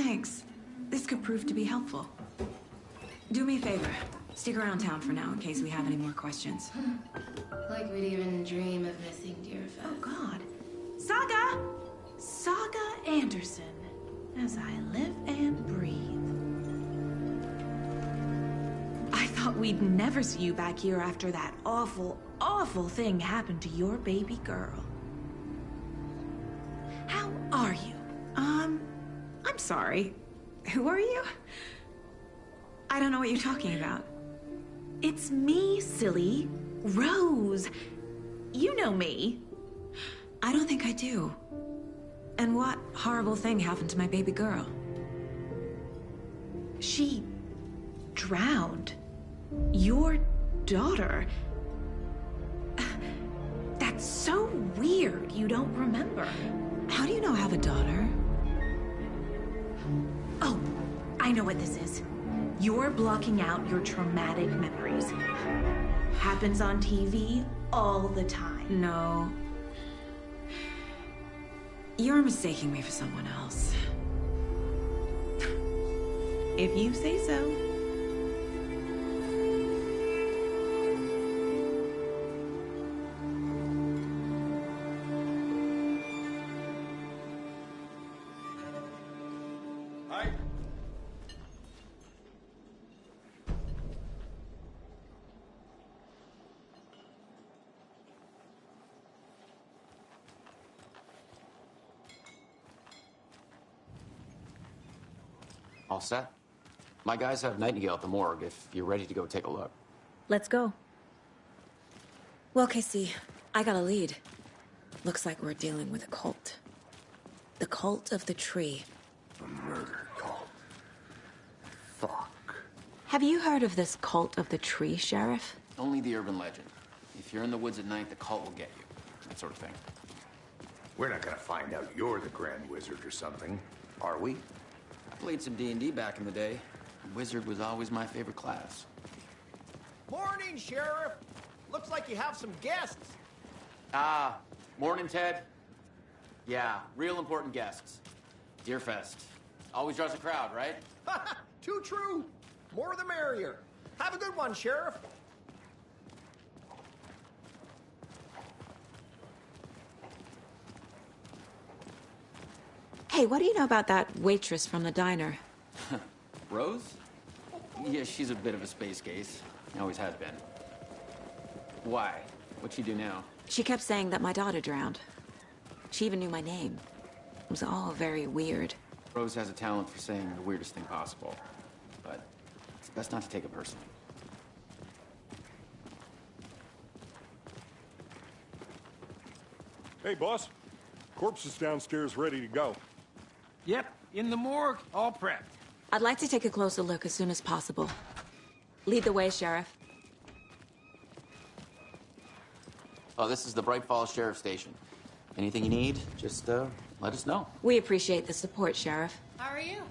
Thanks. This could prove to be helpful. Do me a favor. Stick around town for now in case we have any more questions. Like we'd even dream of missing Deerfest. Oh, God. Saga! Saga Anderson. As I live and breathe. I thought we'd never see you back here after that awful, awful thing happened to your baby girl. How are you? I'm sorry. Who are you? I don't know what you're talking about. It's me, silly. Rose. You know me. I don't think I do. And what horrible thing happened to my baby girl? She drowned. Your daughter. That's so weird you don't remember. How do you know I have a daughter? Oh, I know what this is. You're blocking out your traumatic memories. Happens on TV all the time. No. You're mistaking me for someone else. If you say so. Hi. All set? My guys have Nightingale at the morgue if you're ready to go take a look. Let's go. Well, Casey, I got a lead. Looks like we're dealing with a cult. The cult of the tree. A murder cult. Fuck. Have you heard of this cult of the tree, Sheriff? Only the urban legend. If you're in the woods at night, the cult will get you. That sort of thing. We're not gonna find out you're the Grand Wizard or something, are we? I played some D&D back in the day. Wizard was always my favorite class. Morning, Sheriff. Looks like you have some guests. Ah, morning, Ted. Yeah, real important guests. Deerfest. Always draws a crowd, right? Too true. More the merrier. Have a good one, Sheriff. Hey, what do you know about that waitress from the diner? Rose? Yeah, she's a bit of a space case. Always has been. Why? What'd she do now? She kept saying that my daughter drowned. She even knew my name. It was all very weird. Rose has a talent for saying the weirdest thing possible. But it's best not to take it personally. Hey, boss. Corpse is downstairs ready to go. Yep, in the morgue, all prepped. I'd like to take a closer look as soon as possible. Lead the way, Sheriff. Oh, this is the Bright Falls Sheriff Station. Anything you need, just let us know. We appreciate the support, Sheriff. How are you?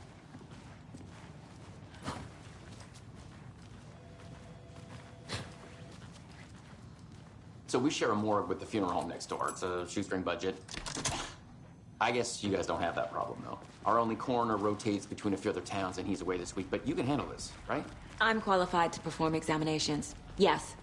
So we share a morgue with the funeral home next door. It's a shoestring budget. I guess you guys don't have that problem, though. Our only coroner rotates between a few other towns, and he's away this week, but you can handle this, right? I'm qualified to perform examinations. Yes.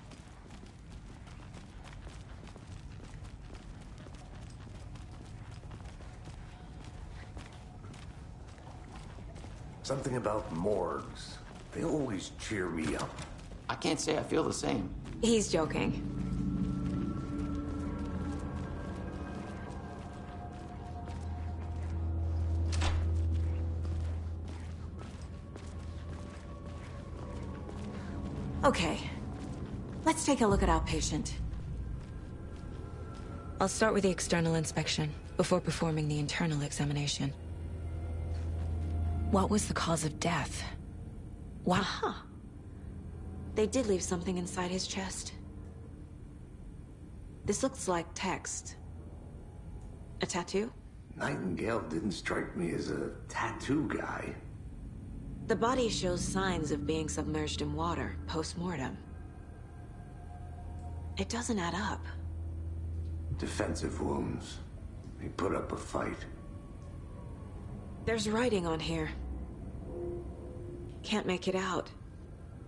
Something about morgues. They always cheer me up. I can't say I feel the same. He's joking. Okay. Let's take a look at our patient. I'll start with the external inspection before performing the internal examination. What was the cause of death? Wow. They did leave something inside his chest. This looks like text. A tattoo? Nightingale didn't strike me as a tattoo guy. The body shows signs of being submerged in water post-mortem. It doesn't add up. Defensive wounds. He put up a fight. There's writing on here. can't make it out.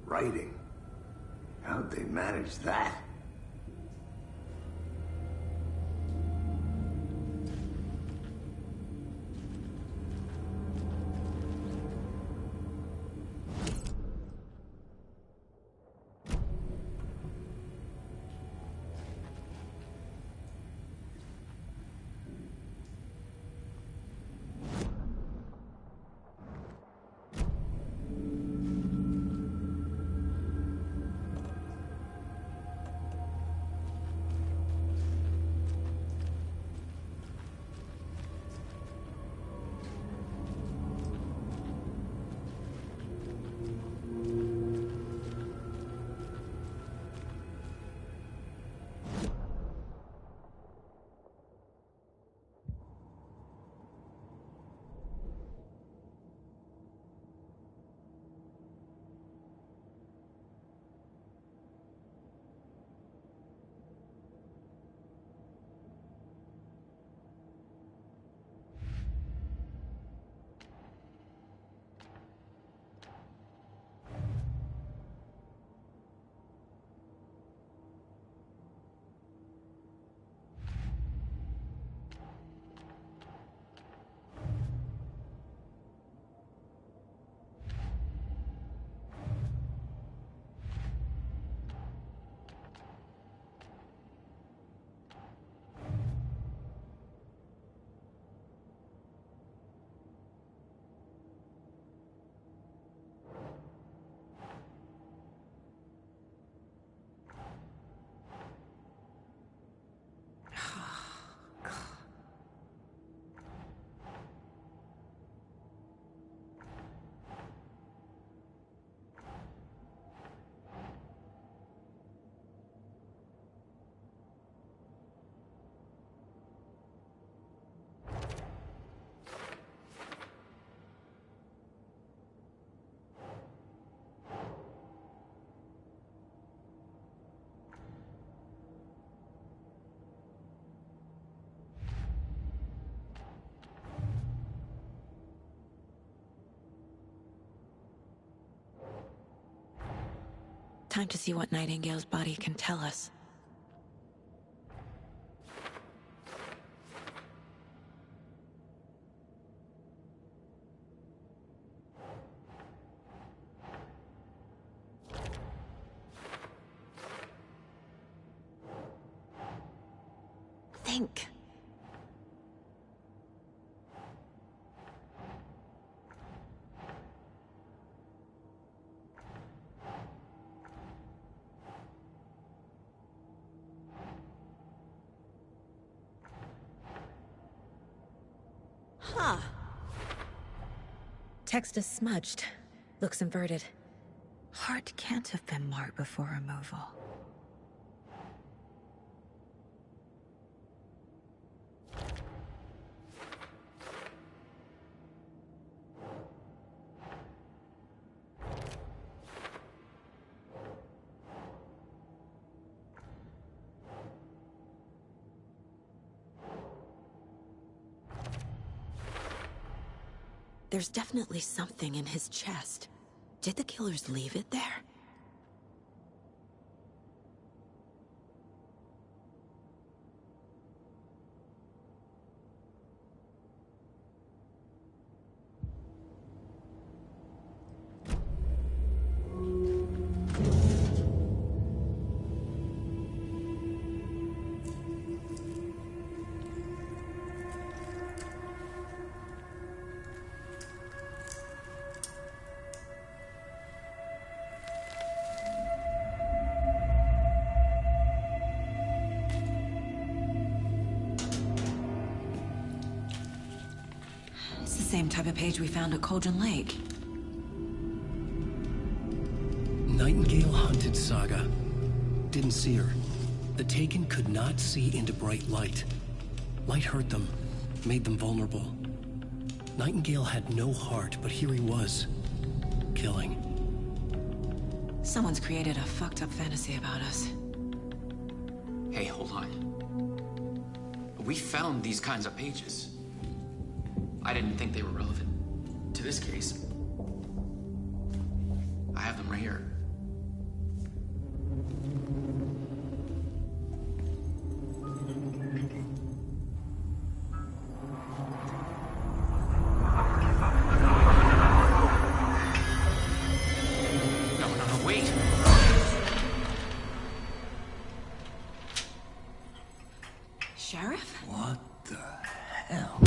Writing? How'd they manage that? Time to see what Nightingale's body can tell us. Think. Huh. Text is smudged. Looks inverted. Heart can't have been marked before removal. There's definitely something in his chest. Did the killers leave it there? Same type of page we found at Cauldron Lake. Nightingale hunted Saga. Didn't see her. The Taken could not see into bright light. Light hurt them, made them vulnerable. Nightingale had no heart, but here he was, killing. Someone's created a fucked up fantasy about us. Hey, hold on. We found these kinds of pages. I didn't think they were relevant to this case. I have them right here. No, wait. Sheriff? What the hell?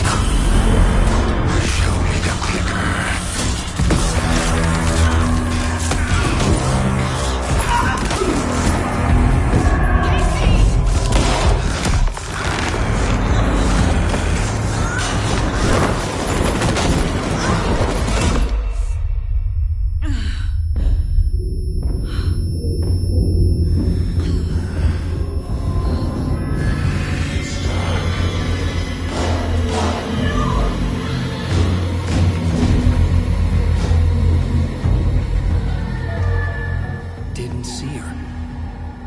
Didn't see her.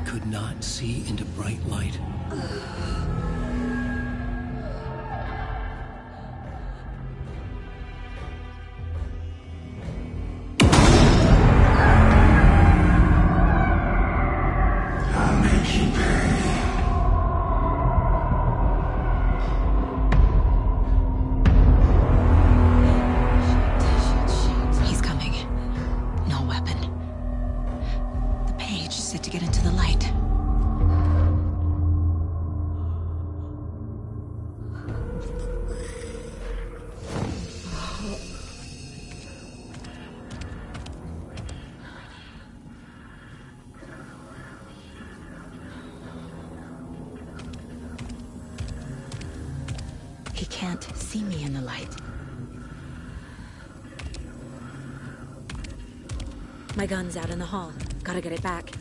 Could not see into bright light. He's coming. No weapon. The page said to get into the light. He can't see me in the light. My gun's out in the hall. Gotta get it back.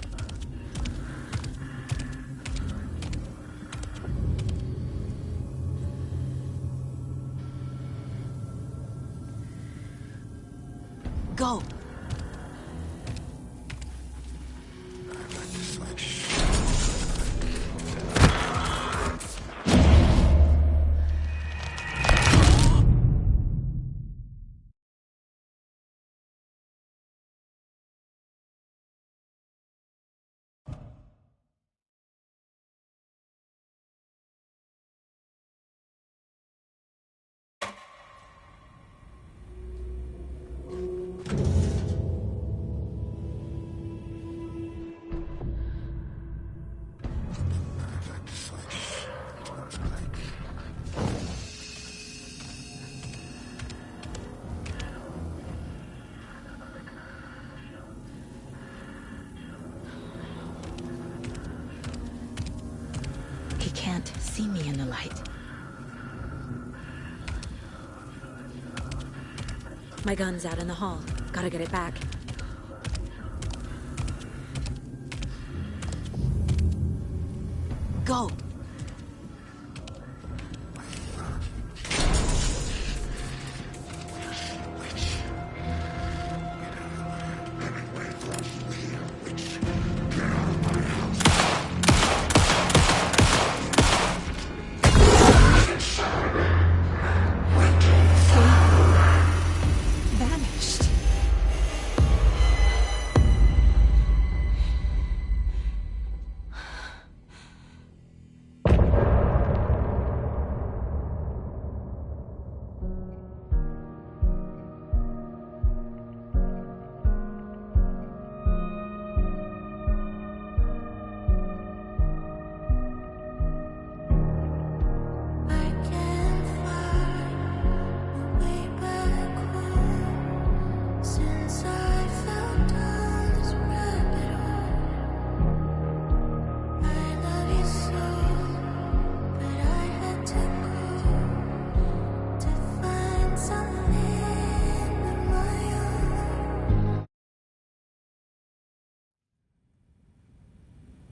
Go! He can't see me in the light. My gun's out in the hall. Gotta get it back. Go! Vanished.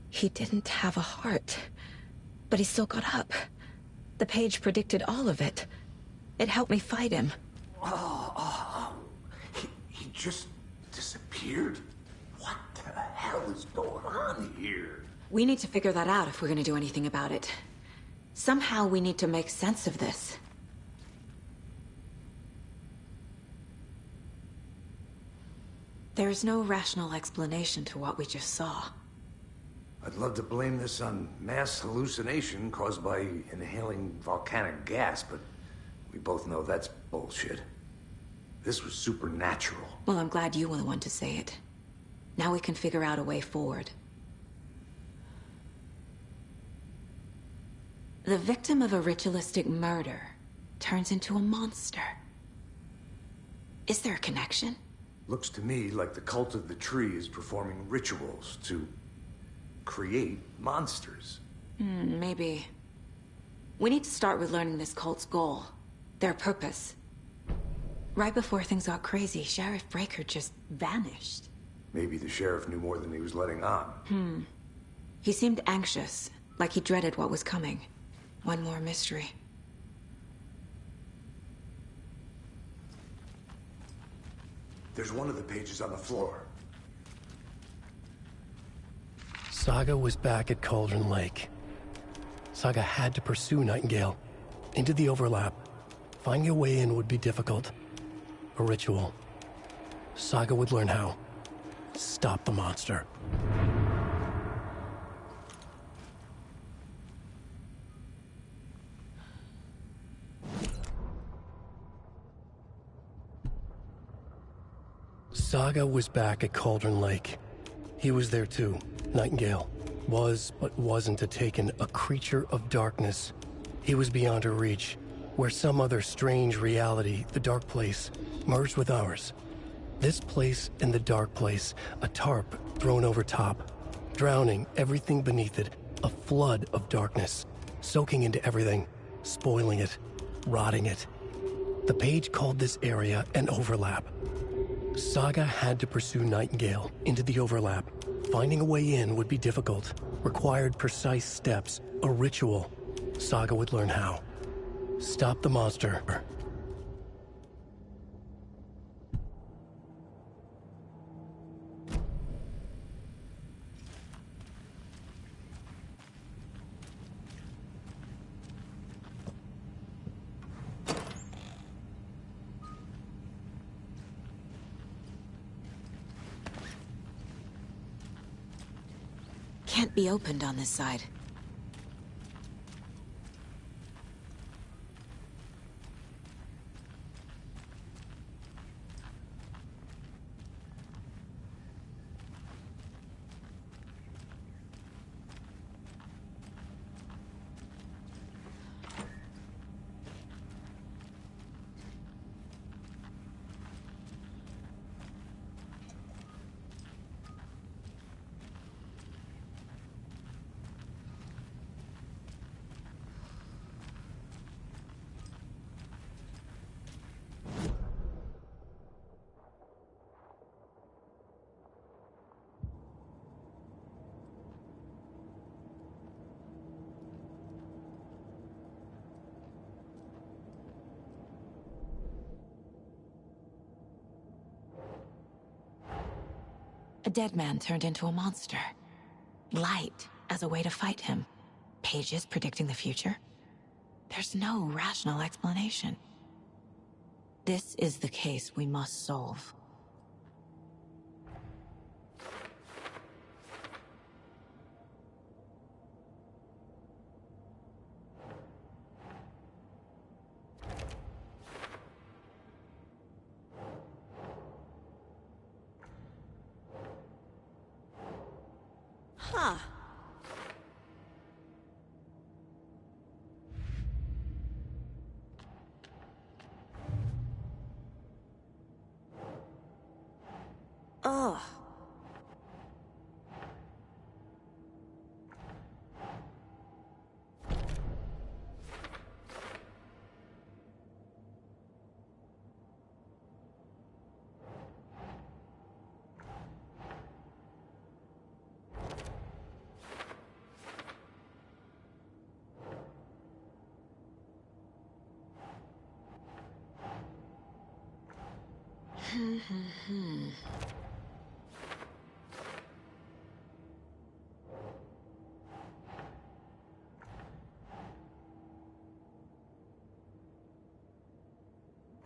He didn't have a heart, but he still got up. The page predicted all of it. It helped me fight him. He just disappeared? What the hell is going on here? We need to figure that out if we're gonna do anything about it. Somehow we need to make sense of this. There's no rational explanation to what we just saw. I'd love to blame this on mass hallucination caused by inhaling volcanic gas, but we both know that's bullshit. This was supernatural. Well, I'm glad you were the one to say it. Now we can figure out a way forward. The victim of a ritualistic murder turns into a monster. Is there a connection? Looks to me like the cult of the tree is performing rituals to create monsters. Maybe. We need to start with learning this cult's goal. Their purpose. Right before things got crazy, Sheriff Breaker just vanished. Maybe the sheriff knew more than he was letting on. He seemed anxious, like he dreaded what was coming. One more mystery. There's one of the pages on the floor. Saga was back at Cauldron Lake. Saga had to pursue Nightingale. Into the overlap. Finding a way in would be difficult. A ritual. Saga would learn how. Stop the monster. Saga was back at Cauldron Lake. He was there too. Nightingale. Was, but wasn't a Taken, a creature of darkness. He was beyond her reach, where some other strange reality, the dark place, merged with ours. This place and the dark place, a tarp thrown over top, drowning everything beneath it, a flood of darkness, soaking into everything, spoiling it, rotting it. The page called this area an overlap. Saga had to pursue Nightingale into the overlap. Finding a way in would be difficult, required precise steps, a ritual. Saga would learn how. Stop the monster. Can't be opened on this side. A dead man turned into a monster. Light as a way to fight him. Pages predicting the future. There's no rational explanation. This is the case we must solve. Huh. Ugh.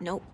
Nope.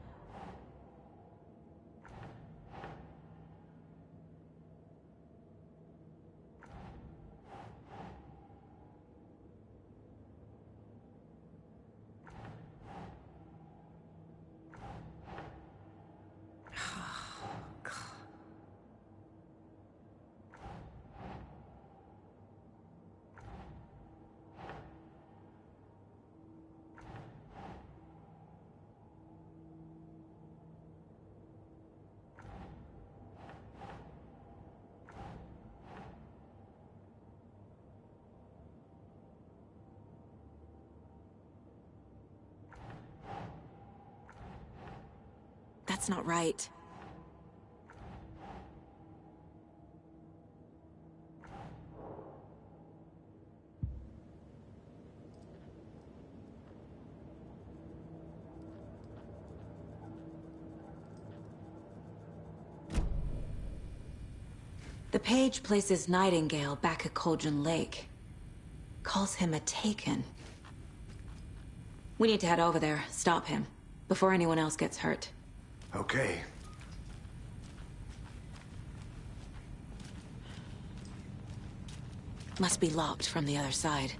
That's not right. The page places Nightingale back at Cauldron Lake. Calls him a Taken. We need to head over there, stop him, before anyone else gets hurt. Okay. Must be locked from the other side.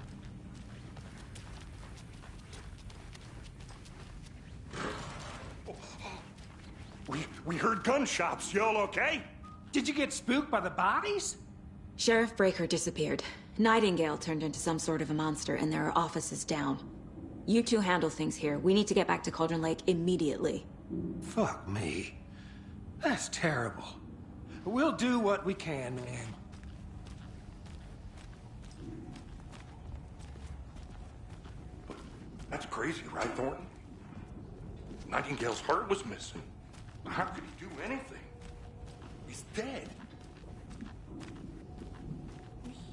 We heard gunshots. Y'all okay? Did you get spooked by the bodies? Sheriff Breaker disappeared. Nightingale turned into some sort of a monster, and there are offices down. You two handle things here. We need to get back to Cauldron Lake immediately. Fuck me. That's terrible. We'll do what we can, man. That's crazy, right, Thornton? Nightingale's heart was missing. How could he do anything? He's dead.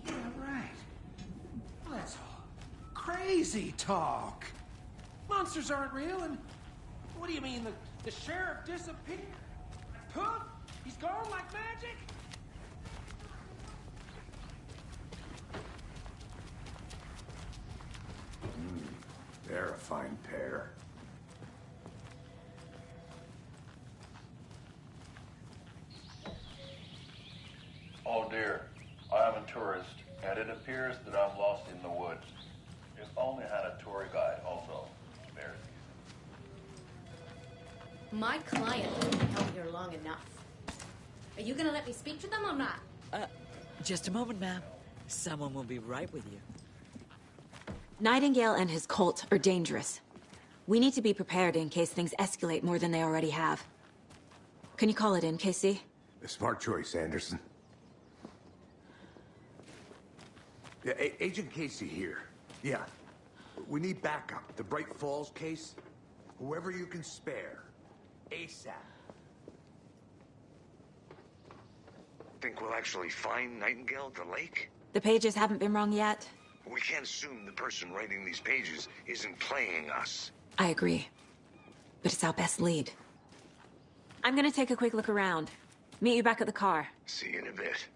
Yeah, right. Well, that's all crazy talk. Monsters aren't real, and what do you mean the sheriff disappeared? Poof! He's gone like magic? They're a fine pair. Oh dear, I am a tourist, and it appears that I'm lost in the woods. If only I had a tour guide also. There. My client has been held here long enough. Are you gonna let me speak to them or not? Just a moment, ma'am. Someone will be right with you. Nightingale and his cult are dangerous. We need to be prepared in case things escalate more than they already have. Can you call it in, Casey? A smart choice, Anderson. Yeah, Agent Casey here. Yeah. We need backup. The Bright Falls case. Whoever you can spare. ASAP. Think we'll actually find Nightingale at the lake? The pages haven't been wrong yet. We can't assume the person writing these pages isn't playing us. I agree. But it's our best lead. I'm gonna take a quick look around. Meet you back at the car. See you in a bit.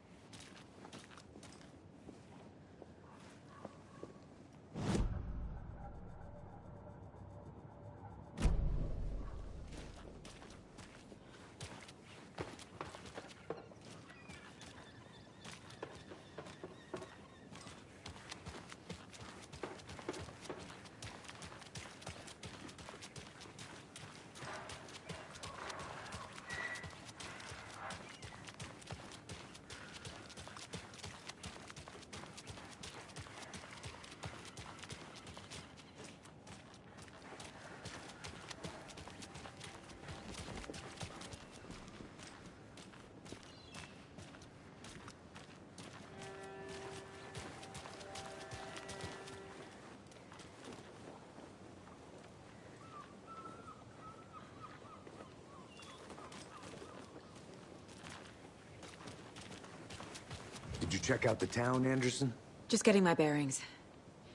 Did you check out the town, Anderson? Just getting my bearings.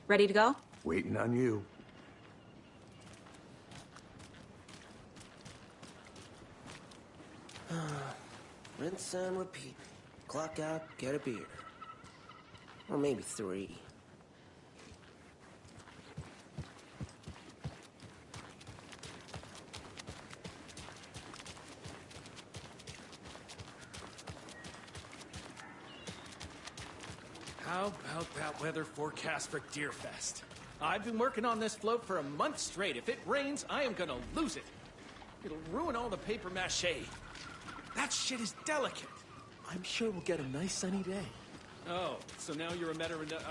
Ready to go? Waiting on you. Rinse and repeat. Clock out, get a beer. Or maybe 3. How about that weather forecast for Deerfest? I've been working on this float for a month straight. If it rains, I am gonna lose it. It'll ruin all the paper mache. That shit is delicate. I'm sure we'll get a nice sunny day. Oh, so now you're a weatherman?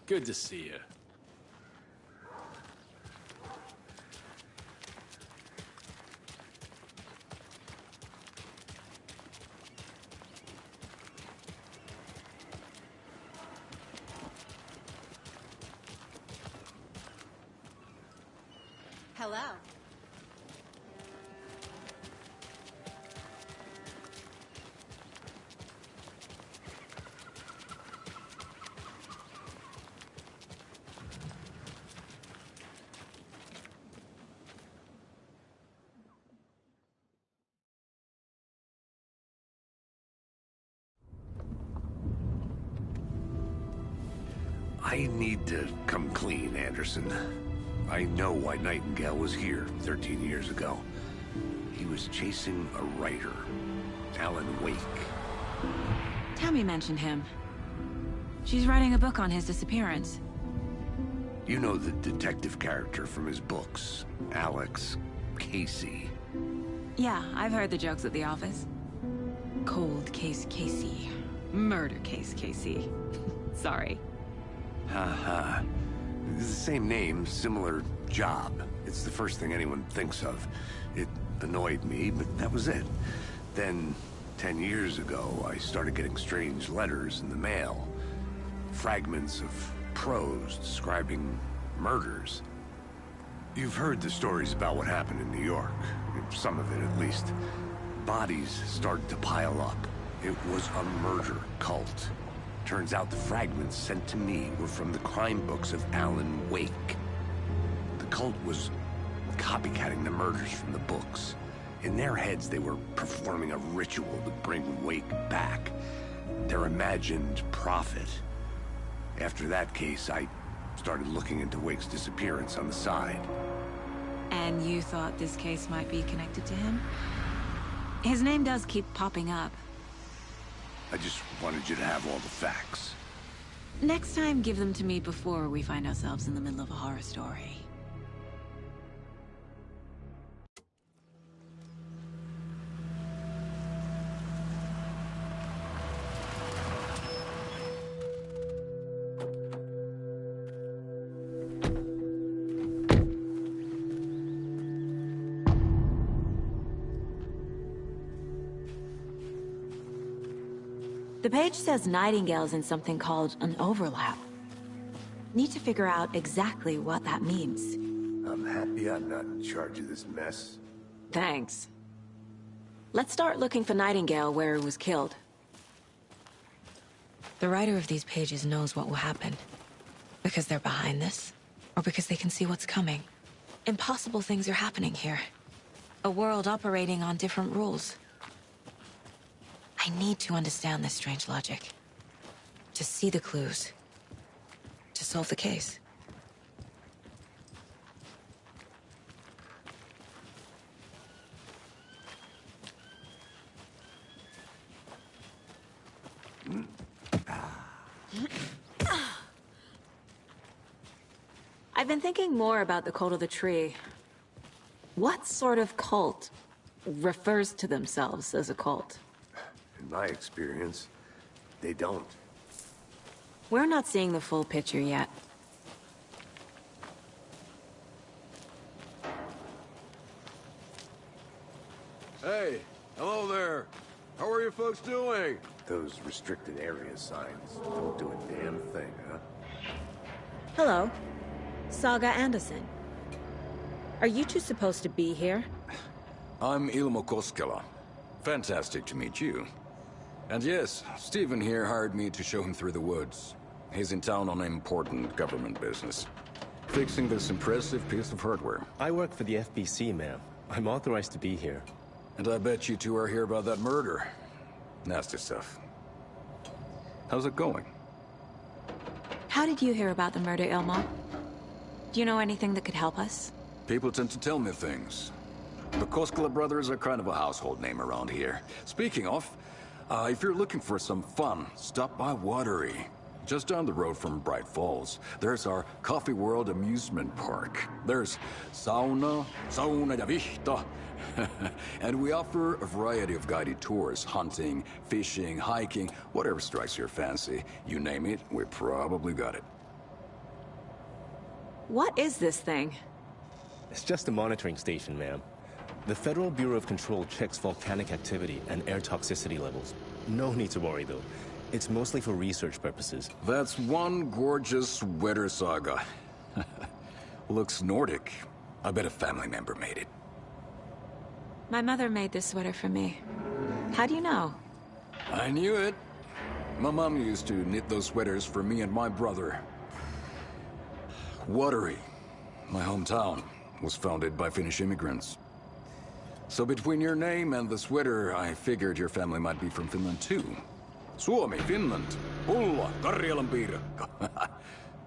Good to see you. Hello. I need to come clean, Anderson. I know why Nightingale was here 13 years ago. He was chasing a writer, Alan Wake. Tammy mentioned him. She's writing a book on his disappearance. You know the detective character from his books, Alex Casey. Yeah, I've heard the jokes at the office. Cold case Casey. Murder case Casey. Sorry. Haha. It's the same name, similar job. It's the first thing anyone thinks of. It annoyed me, but that was it. Then, 10 years ago, I started getting strange letters in the mail. Fragments of prose describing murders. You've heard the stories about what happened in New York. Some of it, at least. Bodies started to pile up. It was a murder cult. Turns out the fragments sent to me were from the crime books of Alan Wake. The cult was copycatting the murders from the books. In their heads, they were performing a ritual to bring Wake back. Their imagined prophet. After that case, I started looking into Wake's disappearance on the side. And you thought this case might be connected to him? His name does keep popping up. I just wanted you to have all the facts. Next time, give them to me before we find ourselves in the middle of a horror story. The page says Nightingale's in something called an overlap. Need to figure out exactly what that means. I'm happy I'm not in charge of this mess. Thanks. Let's start looking for Nightingale where he was killed. The writer of these pages knows what will happen. Because they're behind this, or because they can see what's coming. Impossible things are happening here. A world operating on different rules. I need to understand this strange logic. To see the clues. To solve the case. I've been thinking more about the Cult of the Tree. What sort of cult refers to themselves as a cult? In my experience, they don't. We're not seeing the full picture yet. Hey, hello there. How are you folks doing? Those restricted area signs don't do a damn thing, huh? Hello. Saga Anderson. Are you two supposed to be here? I'm Ilmo Koskela. Fantastic to meet you. And yes, Stephen here hired me to show him through the woods. He's in town on important government business. Fixing this impressive piece of hardware. I work for the FBC, ma'am. I'm authorized to be here. And I bet you two are here about that murder. Nasty stuff. How's it going? How did you hear about the murder, Ilmo? Do you know anything that could help us? People tend to tell me things. The Koskela brothers are kind of a household name around here. Speaking of, if you're looking for some fun, stop by Watery. Just down the road from Bright Falls, there's our Coffee World amusement park. There's sauna ja vihta. And we offer a variety of guided tours, hunting, fishing, hiking, whatever strikes your fancy. You name it, we probably got it. What is this thing? It's just a monitoring station, ma'am. The Federal Bureau of Control checks volcanic activity and air toxicity levels. No need to worry, though. It's mostly for research purposes. That's one gorgeous weather saga. Looks Nordic. I bet a family member made it. My mother made this sweater for me. How do you know? I knew it. My mom used to knit those sweaters for me and my brother. Watery, my hometown, was founded by Finnish immigrants. So between your name and the sweater, I figured your family might be from Finland too. Suomi, Finland. Pulla, Karjalan piirakka.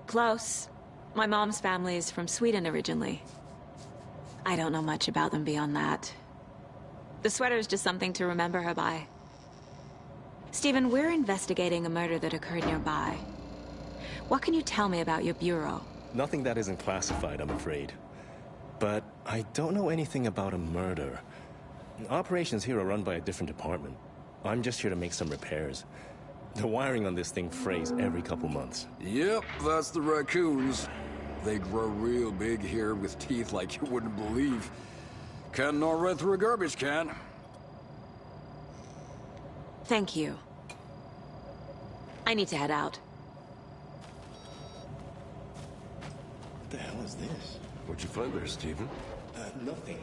Close. My mom's family is from Sweden originally. I don't know much about them beyond that. The sweater is just something to remember her by. Stephen, we're investigating a murder that occurred nearby. What can you tell me about your bureau? Nothing that isn't classified, I'm afraid. But I don't know anything about a murder. Operations here are run by a different department. I'm just here to make some repairs. The wiring on this thing frays every couple months. Yep, that's the raccoons. They grow real big here with teeth like you wouldn't believe. Can't gnaw right through a garbage can. Thank you. I need to head out. What the hell is this? What'd you find there, Stephen? Nothing.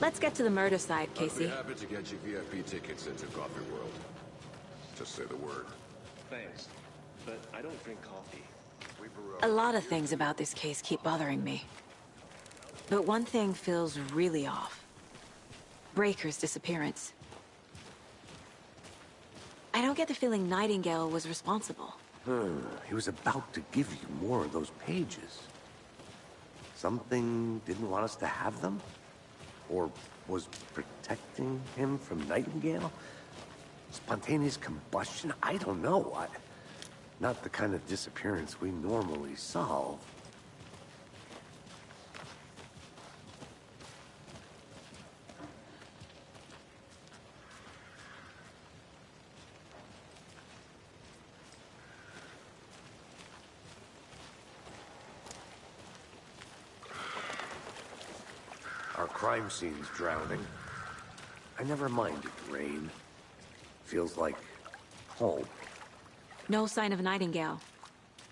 Let's get to the murder site, Casey. I'd be happy to get you VIP tickets into Coffee World. Just say the word. Thanks, but I don't drink coffee. A lot of things about this case keep bothering me. But one thing feels really off. Breaker's disappearance. I don't get the feeling Nightingale was responsible. He was about to give you more of those pages. Something didn't want us to have them? Or was protecting him from Nightingale? Spontaneous combustion? I don't know. Not the kind of disappearance we normally solve. Our crime scene's drowning. I never minded rain. Feels like home. No sign of Nightingale.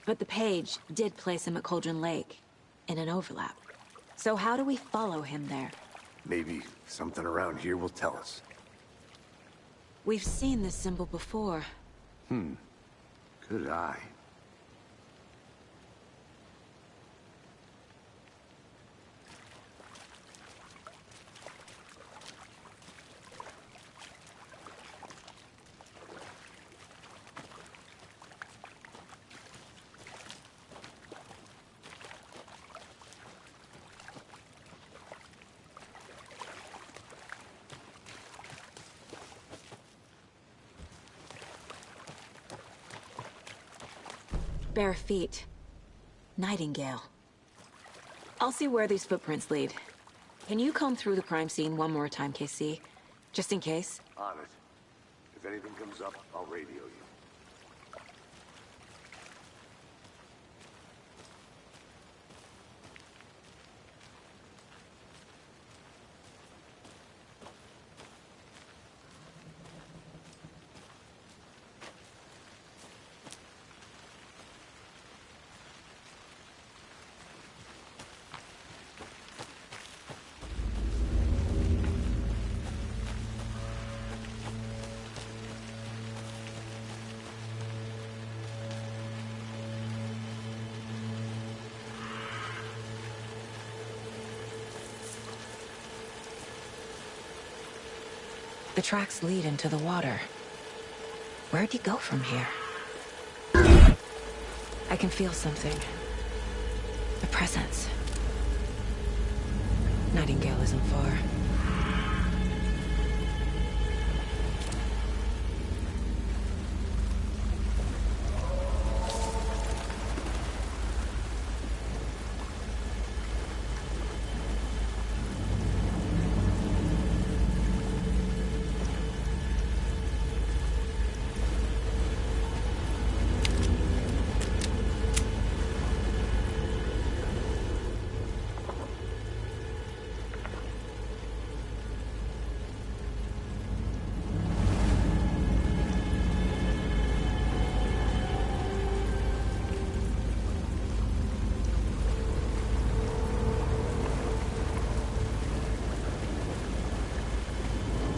But the page did place him at Cauldron Lake, in an overlap. So how do we follow him there? Maybe something around here will tell us. We've seen this symbol before. Good eye. Bare feet. Nightingale. I'll see where these footprints lead. Can you comb through the crime scene one more time, KC? Just in case? On it. If anything comes up, I'll radio you. The tracks lead into the water. Where'd he go from here? I can feel something. A presence. Nightingale isn't far.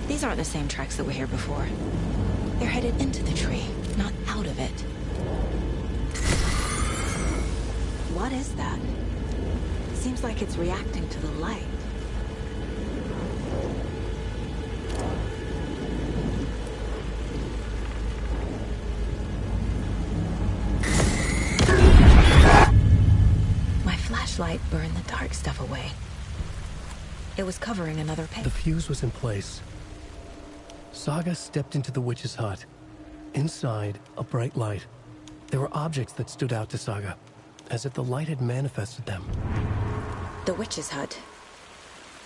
These aren't the same tracks that were here before. They're headed into the tree, not out of it. What is that? Seems like it's reacting to the light. My flashlight burned the dark stuff away. It was covering another page. The fuse was in place. Saga stepped into the witch's hut. Inside, a bright light. There were objects that stood out to Saga, as if the light had manifested them. The witch's hut.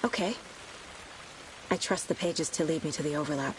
Okay. I trust the pages to lead me to the overlap.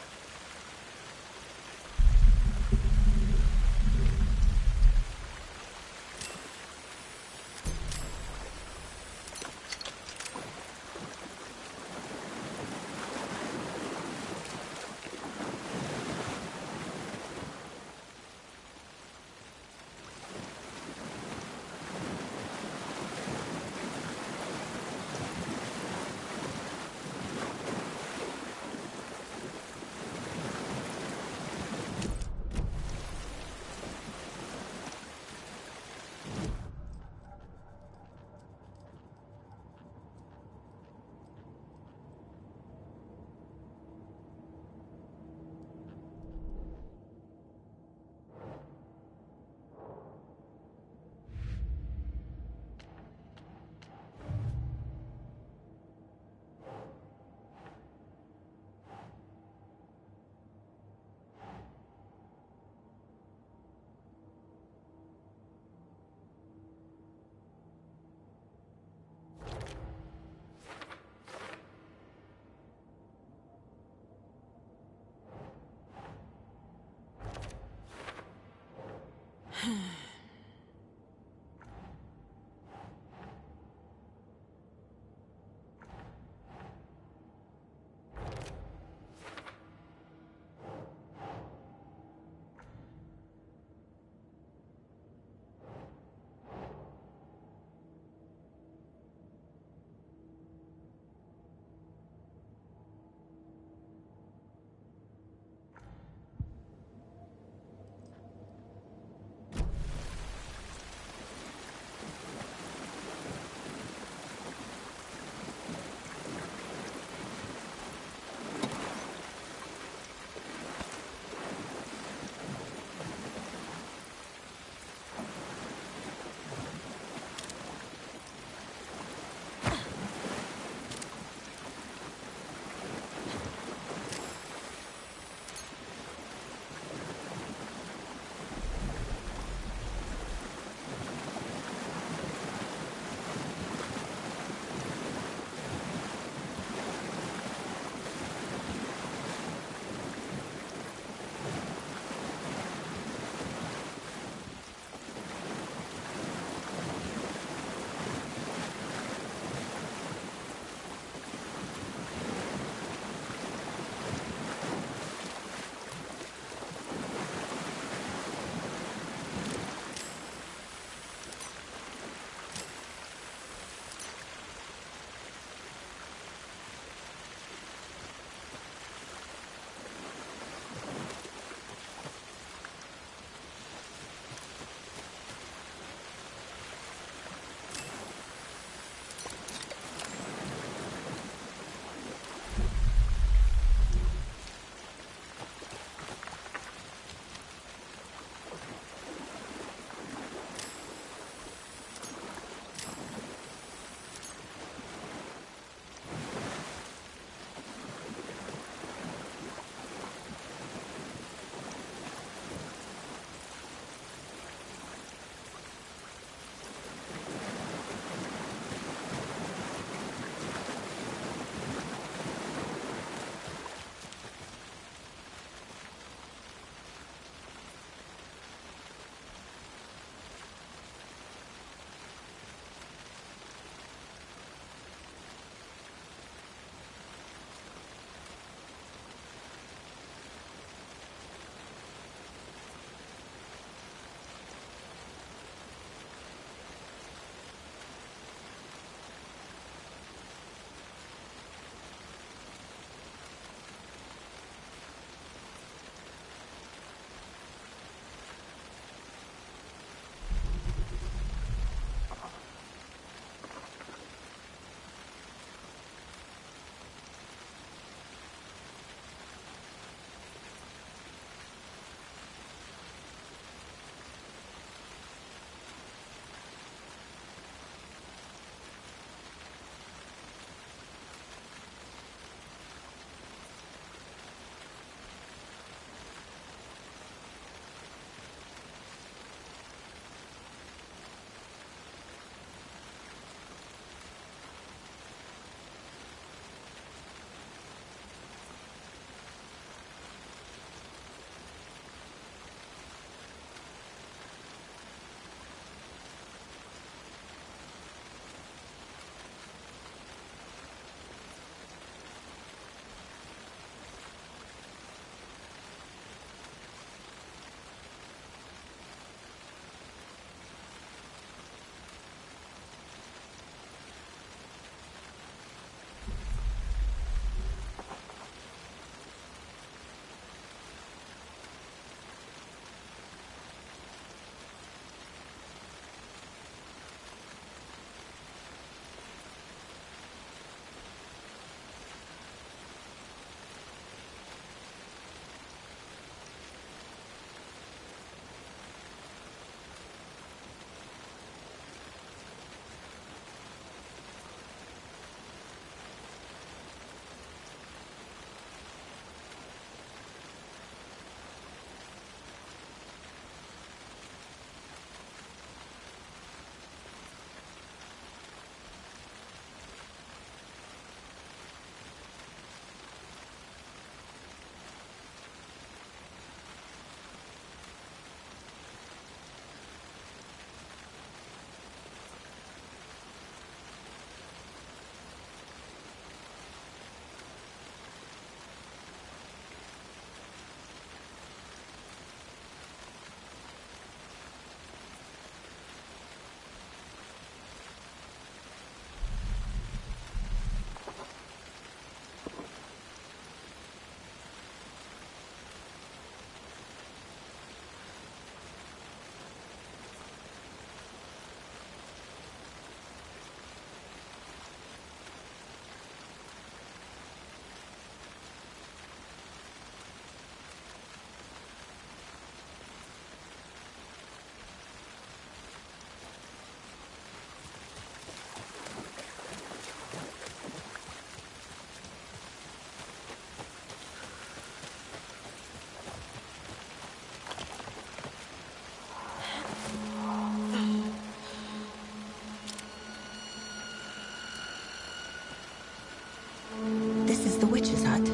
This is the witch's hut.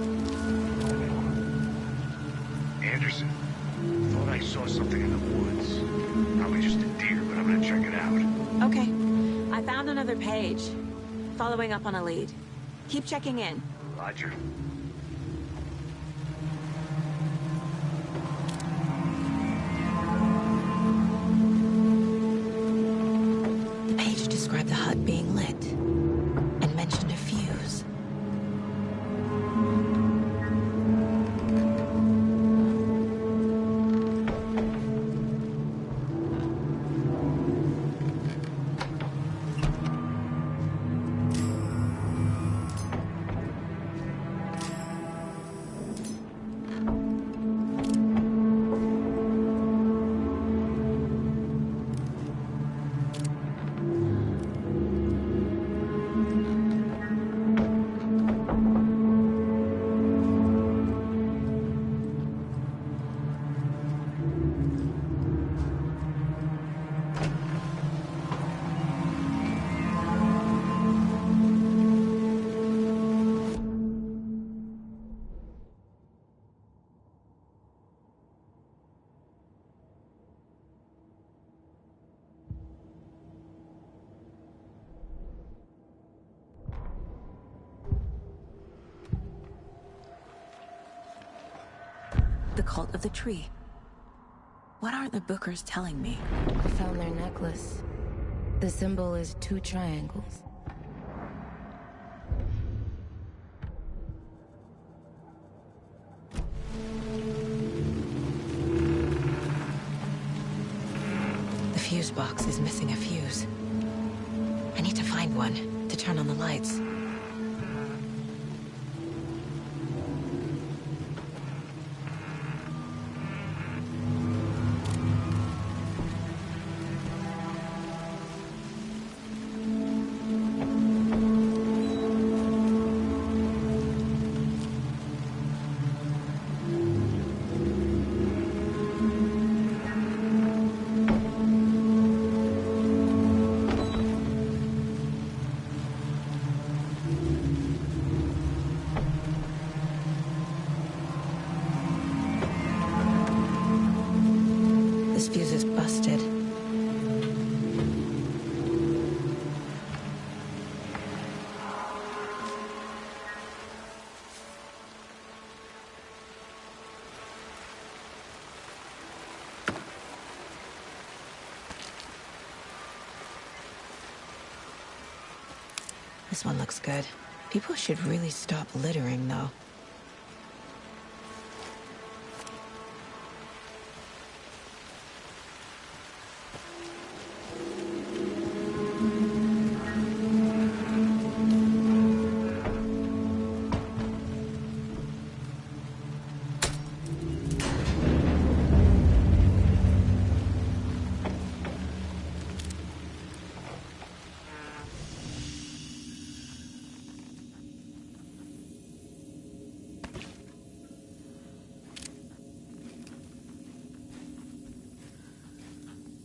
Anderson, thought I saw something in the woods. Probably just a deer, but I'm gonna check it out. Okay. I found another page. Following up on a lead. Keep checking in. Roger. The page described the hut being lit and mentioned a fuse. The cult of the tree. What are the Bookers telling me? I found their necklace. The symbol is 2 triangles. The fuse box is missing a fuse. I need to find one to turn on the lights. This fuse is busted. This one looks good. People should really stop littering, though.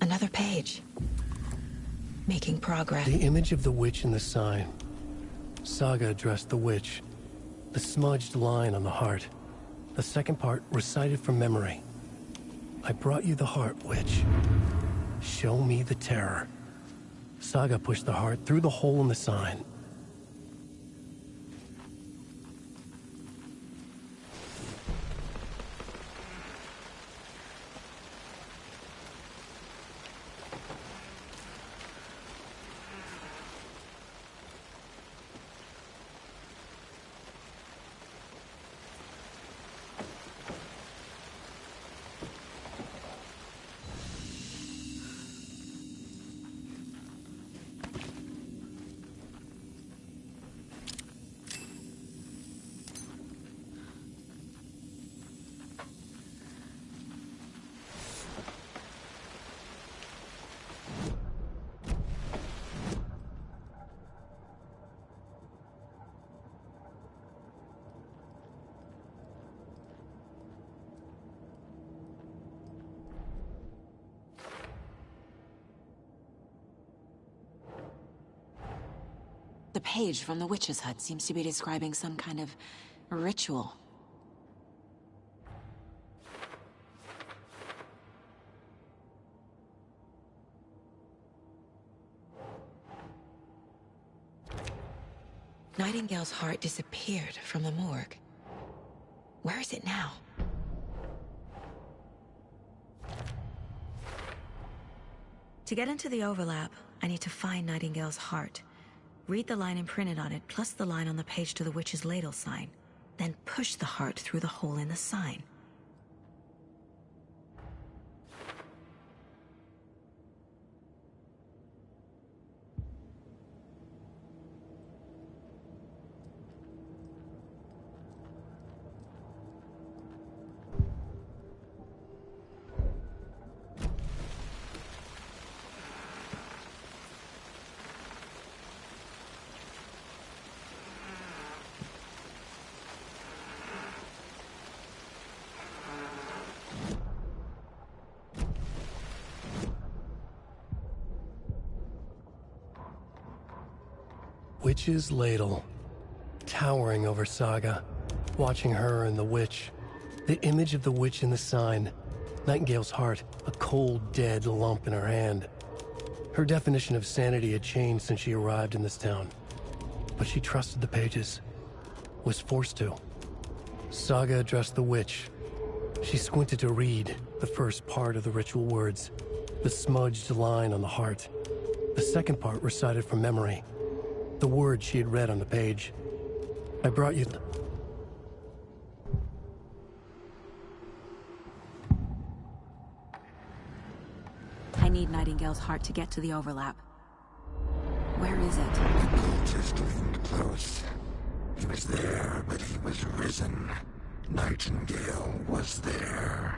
Another page. Making progress. The image of the witch in the sign. Saga addressed the witch. The smudged line on the heart. The second part recited from memory. I brought you the heart, witch. Show me the terror. Saga pushed the heart through the hole in the sign. The page from the witch's hut seems to be describing some kind of ritual. Nightingale's heart disappeared from the morgue. Where is it now? To get into the overlap, I need to find Nightingale's heart. Read the line imprinted on it, plus the line on the page to the witch's ladle sign. Then push the heart through the hole in the sign. Witch's ladle, towering over Saga, watching her and the witch. The image of the witch in the sign, Nightingale's heart, a cold, dead lump in her hand. Her definition of sanity had changed since she arrived in this town. But she trusted the pages, was forced to. Saga addressed the witch. She squinted to read the first part of the ritual words, the smudged line on the heart. The second part recited from memory, the words she had read on the page. I brought you... I need Nightingale's heart to get to the overlap. Where is it? The cultist leaned close. He was there, but he was risen. Nightingale was there.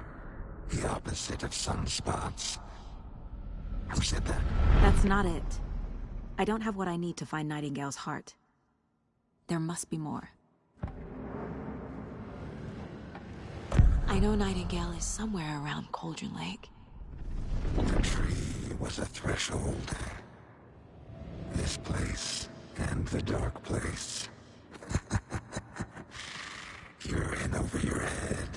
The opposite of sunspots. Who said that? That's not it. I don't have what I need to find Nightingale's heart. There must be more. I know Nightingale is somewhere around Cauldron Lake. The tree was a threshold. This place and the dark place. You're in over your head.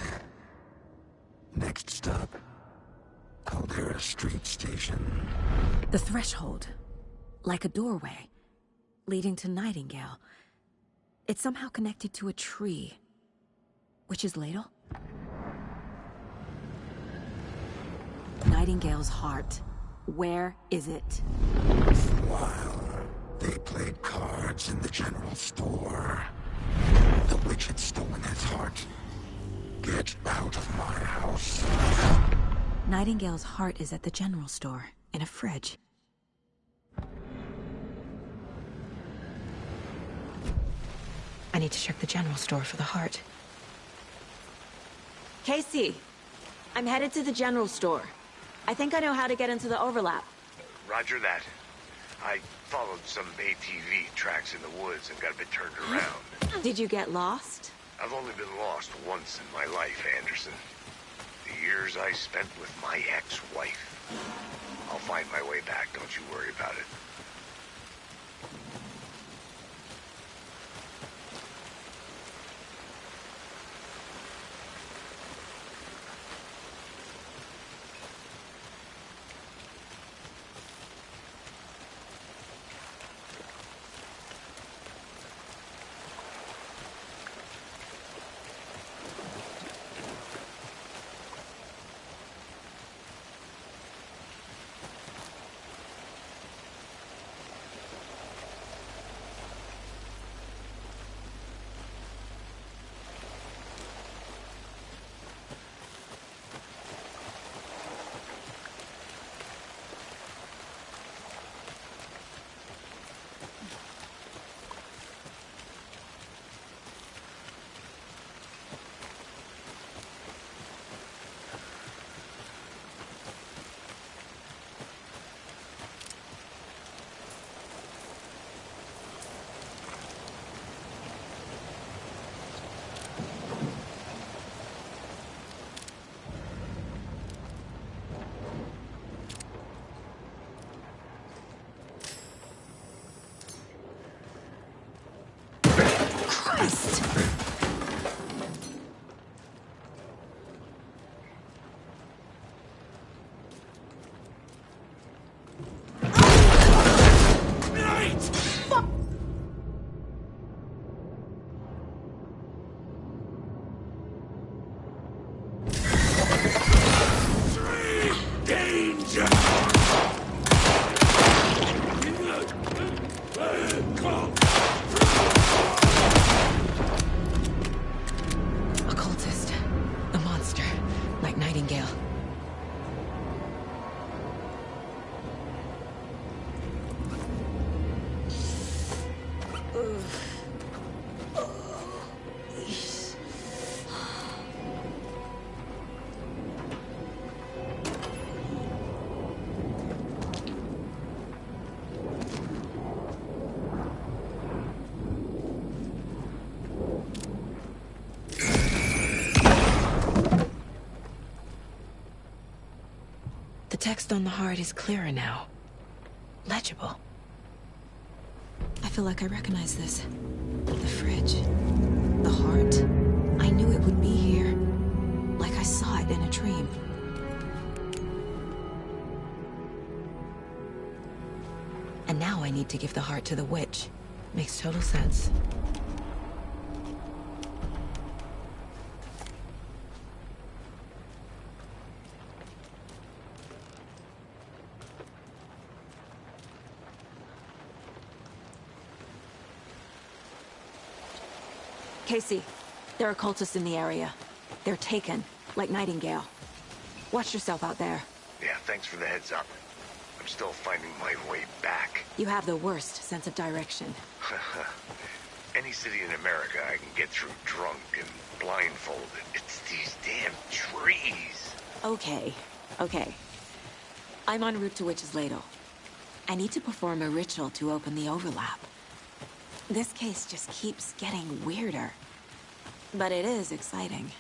Next stop, Caldera Street Station. The threshold. Like a doorway, leading to Nightingale. It's somehow connected to a tree. Witch's ladle? Nightingale's heart. Where is it? For a while, they played cards in the general store. The witch had stolen his heart. Get out of my house. Nightingale's heart is at the general store, in a fridge. I need to check the general store for the heart. Casey, I'm headed to the general store. I think I know how to get into the overlap. Roger that. I followed some ATV tracks in the woods and got a bit turned around. Did you get lost? I've only been lost once in my life, Anderson. The years I spent with my ex-wife. I'll find my way back, don't you worry about it. text on the heart is clearer now. Legible. I feel like I recognize this. The fridge. The heart. I knew it would be here. Like I saw it in a dream. And now I need to give the heart to the witch. Makes total sense. Casey, there are cultists in the area. They're taken, like Nightingale. Watch yourself out there. Yeah, thanks for the heads up. I'm still finding my way back. You have the worst sense of direction. Any city in America I can get through drunk and blindfolded. It's these damn trees. Okay. I'm en route to Witch's Ladle. I need to perform a ritual to open the overlap. This case just keeps getting weirder. But it is exciting.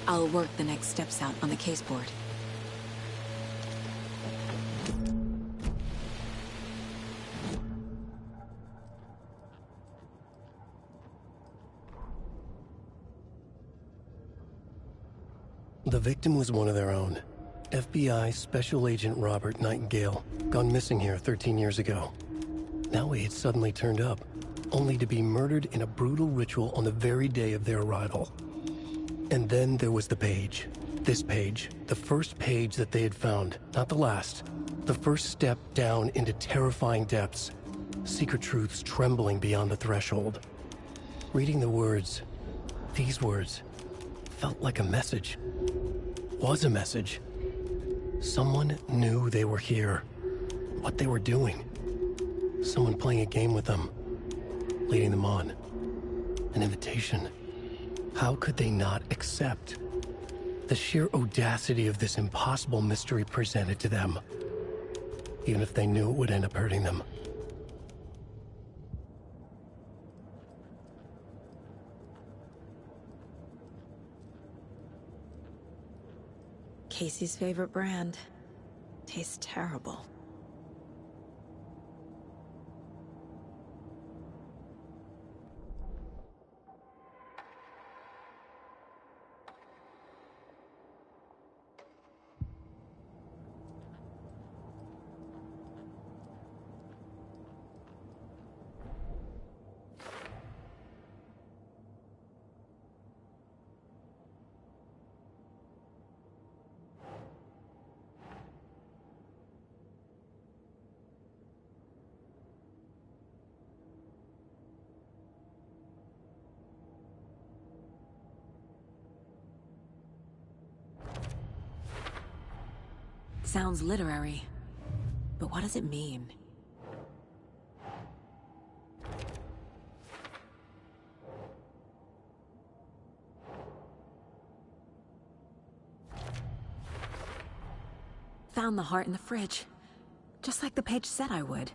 I'll work the next steps out on the case board. The victim was one of their own. FBI Special Agent Robert Nightingale, gone missing here 13 years ago. Now he had suddenly turned up, only to be murdered in a brutal ritual on the very day of their arrival. And then there was the page. This page, the first page that they had found, not the last. The first step down into terrifying depths. Secret truths trembling beyond the threshold. Reading the words, these words, felt like a message. Was a message. Someone knew they were here. What they were doing. Someone playing a game with them. leading them on. An invitation. How could they not accept? The sheer audacity of this impossible mystery presented to them. Even if they knew it would end up hurting them. Casey's favorite brand. Tastes terrible. Sounds literary, but what does it mean? Found the heart in the fridge, just like the page said I would.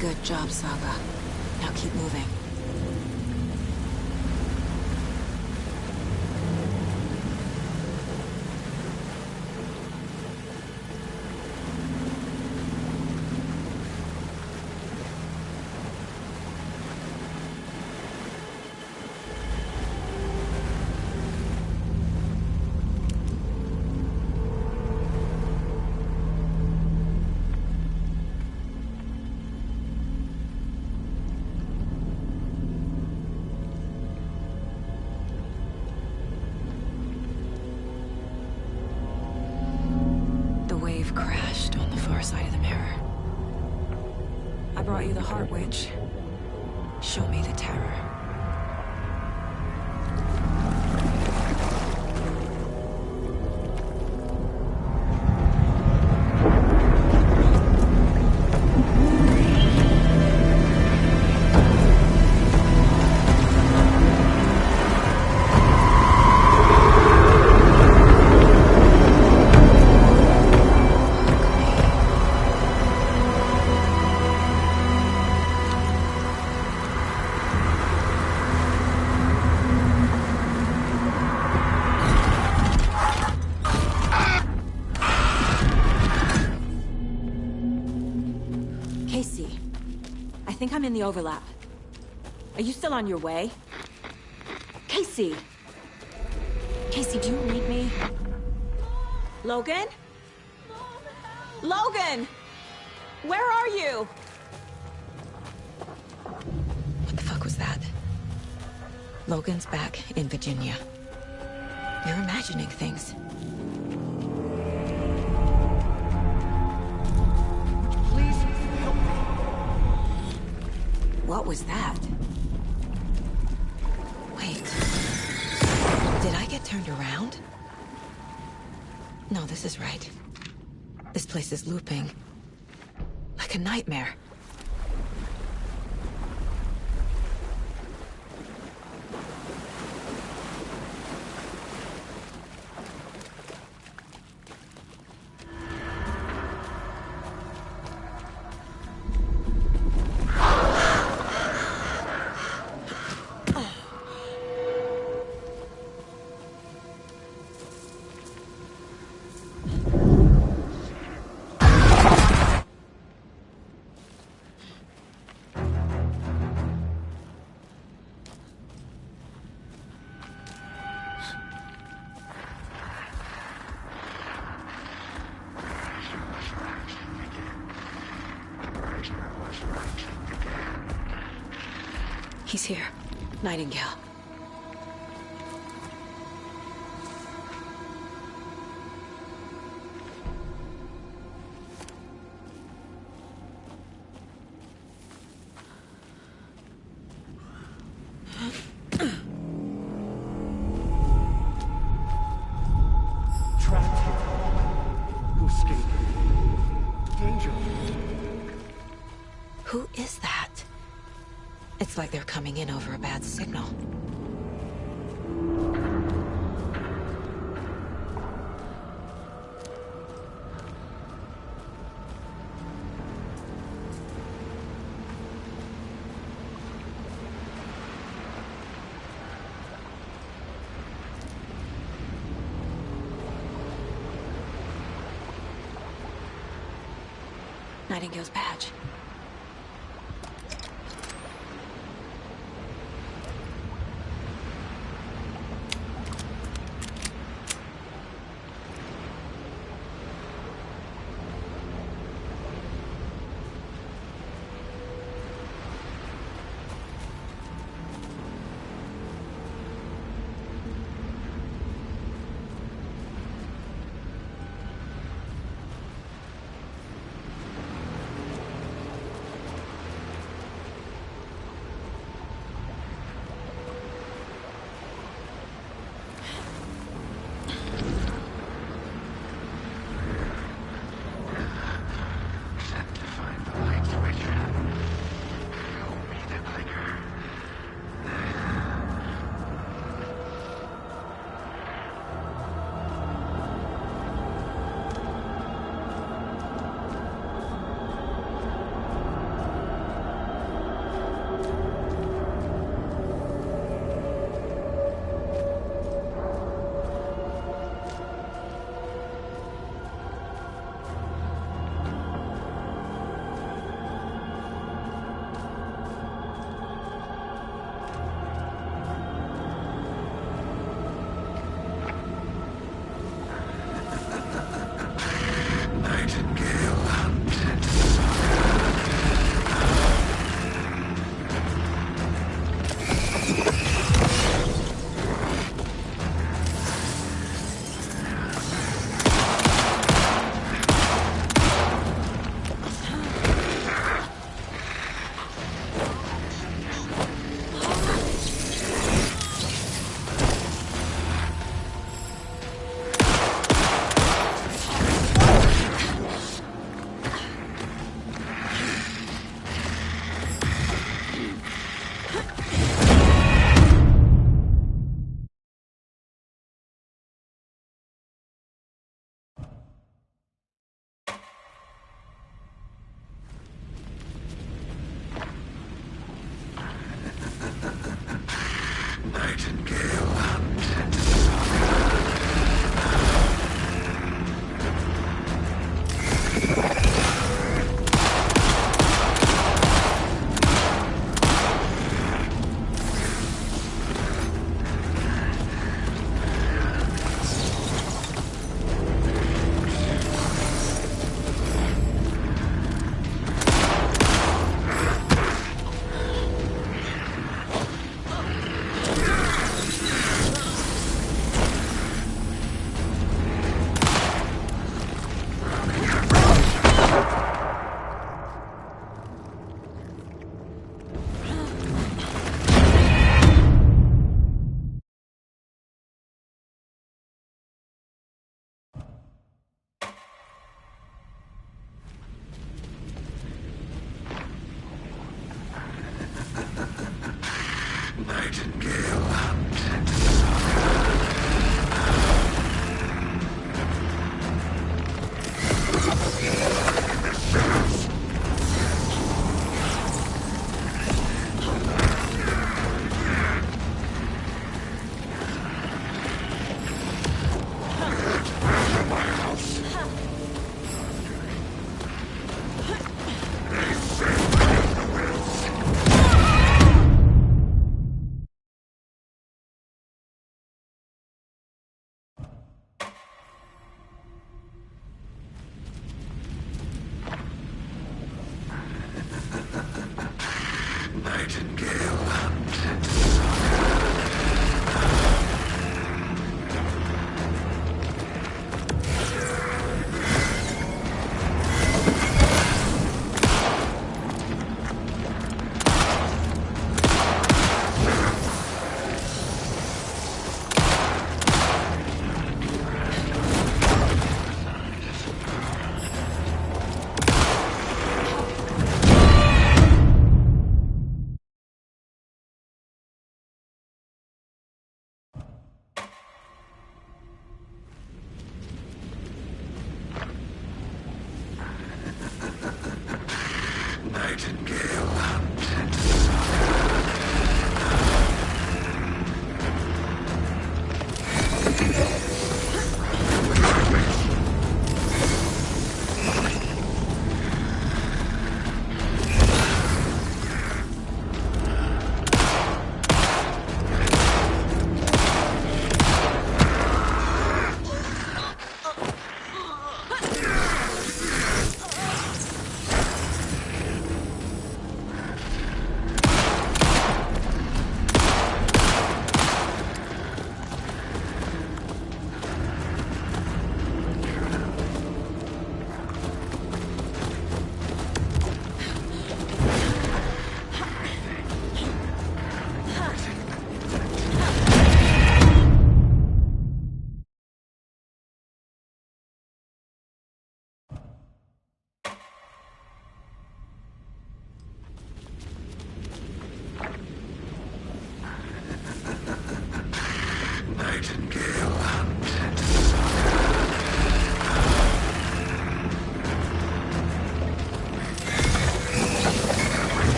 Good job, Saga. Now keep moving. Crashed on the far side of the mirror. I brought you the Heart Witch. Show me the terror. think I'm in the overlap. Are you still on your way? Casey! Casey, do you read me? Logan? Logan! Where are you? What the fuck was that? Logan's back in Virginia. You're imagining things. Please help me. What was that? Wait. Did I get turned around? No, this is right. This place is looping. Like a nightmare. He's here. Nightingale. Trapped here. Who escaped? Danger. Who is that? It's like they're coming in over a bad signal. Nightingale's badge.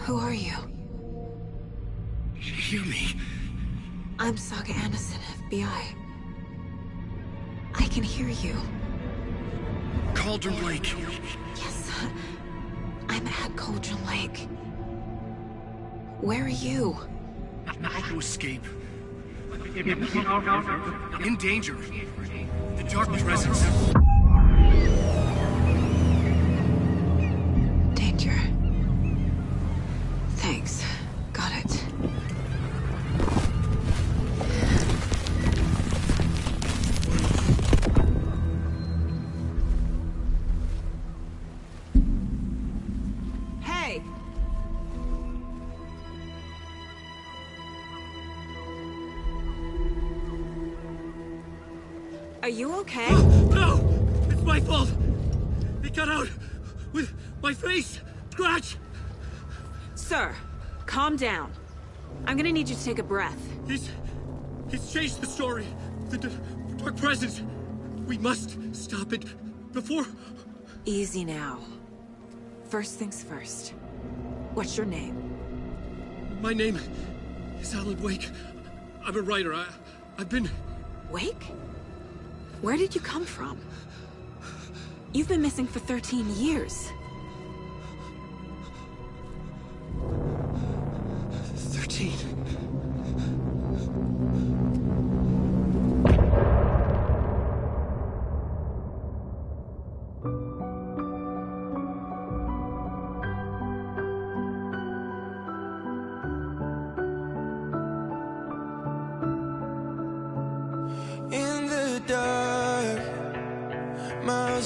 Who are you? Hear me. I'm Saga Anderson, FBI. I can hear you. Cauldron Lake. Yes, I'm at Cauldron Lake. Where are you? Not to escape. In danger. The dark presence. Danger. Thanks. Got it. Hey! Are you okay? No! It's my fault! It got out with my face! Scratch! Sir, calm down. I'm gonna need you to take a breath. He's changed the story. The dark presence. We must stop it before... Easy now. First things first. What's your name? My name is Alan Wake. I'm a writer. I've been... Wake? Where did you come from? You've been missing for 13 years. 13. In